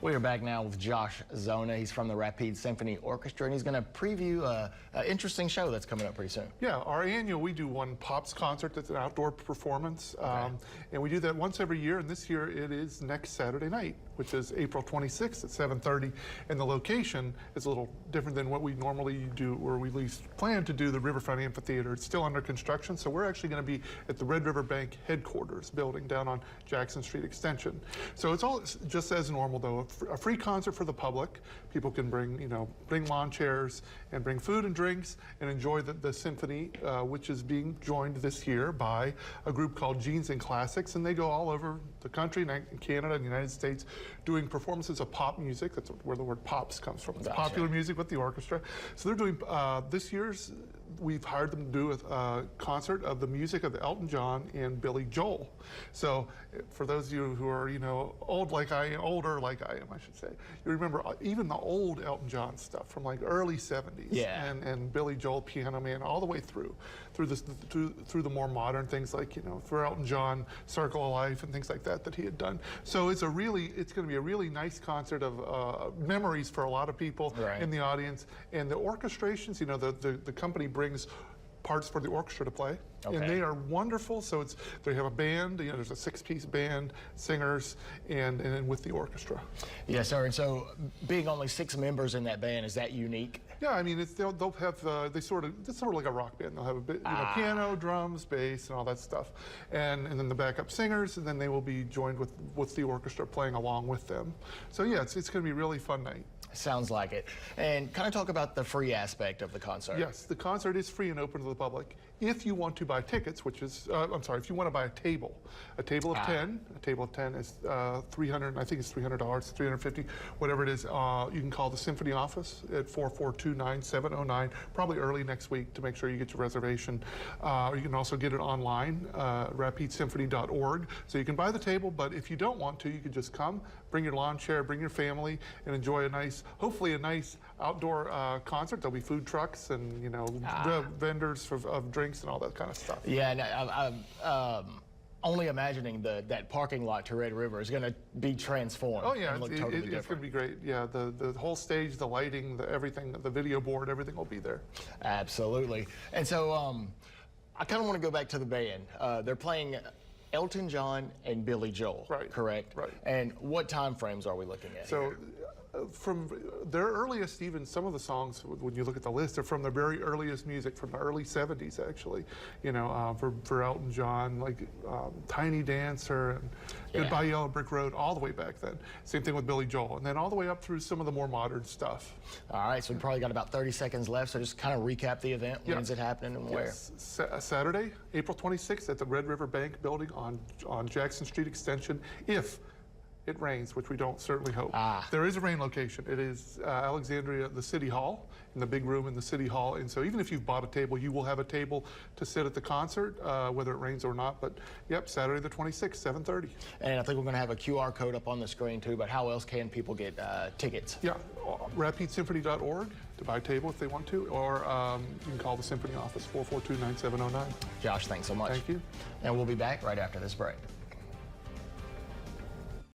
We are back now with Josh Zona. He's from the Rapides Symphony Orchestra, and he's going to preview an interesting show that's coming up pretty soon. Yeah, our annual, we do one Pops concert that's an outdoor performance, and we do that once every year, and this year it is next Saturday night, which is April 26th at 7:30, and the location is a little different than what we normally do, or we at least plan to do, the Riverfront Amphitheater. It's still under construction, so we're actually going to be at the Red River Bank headquarters building down on Jackson Street Extension. So it's all just as normal, though. A free concert for the public. People can bring lawn chairs and bring food and drinks and enjoy the symphony, which is being joined this year by a group called Genes and Classics, and they go all over the country, Canada, and the United States, doing performances of pop music. That's where the word pops comes from. It's popular music with the orchestra. So they're doing this year's. We've hired them to do a concert of the music of Elton John and Billy Joel. So for those of you who are, older like I am, I should say, you remember even the old Elton John stuff from like early 70s, yeah, and Billy Joel, Piano Man, all the way through the more modern things like, for Elton John, Circle of Life and things like that he had done. So it's going to be a really nice concert of memories for a lot of people in the audience. And the orchestrations, the company brings parts for the orchestra to play, and they are wonderful. So they have a band. There's a 6-piece band, singers, and with the orchestra. Yes, sir. And so, being only 6 members in that band, is that unique? Yeah, I mean, they'll have it's sort of like a rock band. They'll have a bit, piano, drums, bass, and all that stuff, and then the backup singers, and then they will be joined with the orchestra playing along with them. So yeah, it's going to be a really fun night. Sounds like it. And kind of talk about the free aspect of the concert. Yes, the concert is free and open to the public. If you want to buy tickets, which is, if you want to buy a table of 10, a table of 10 is $300, I think it's $300, $350, whatever it is. You can call the Symphony office at 442-9709, probably early next week, to make sure you get your reservation. You can also get it online, rapidesymphony.org. So you can buy the table, but if you don't want to, you can just come, bring your lawn chair, bring your family, and enjoy hopefully a nice outdoor concert. There'll be food trucks and vendors of drinks and all that kind of stuff. Yeah, and I'm only imagining that parking lot to Red River is going to be transformed. Oh yeah, it's going to be great. Yeah, the whole stage, the lighting, everything, the video board, everything will be there. Absolutely. And so I kind of want to go back to the band. They're playing Elton John and Billy Joel, correct? Right. And what time frames are we looking at here? From their earliest, even some of the songs, when you look at the list, are from the very earliest music, from the early 70s, actually. For Elton John, like Tiny Dancer and Goodbye Yellow Brick Road, all the way back then. Same thing with Billy Joel, and then all the way up through some of the more modern stuff. All right, so we probably got about 30 seconds left, so just kind of recap the event. When's it happening and where? Saturday, April 26th at the Red River Bank building on Jackson Street Extension. If it rains, which we don't certainly hope. There is a rain location. It is Alexandria, the City Hall, in the big room in the City Hall. And so even if you've bought a table, you will have a table to sit at the concert, whether it rains or not. But yep, Saturday the 26th, 7:30. And I think we're going to have a QR code up on the screen too, but how else can people get tickets? Yeah, rapidesymphony.org to buy a table if they want to, or you can call the Symphony office, 442-9709. Josh, thanks so much. Thank you. And we'll be back right after this break.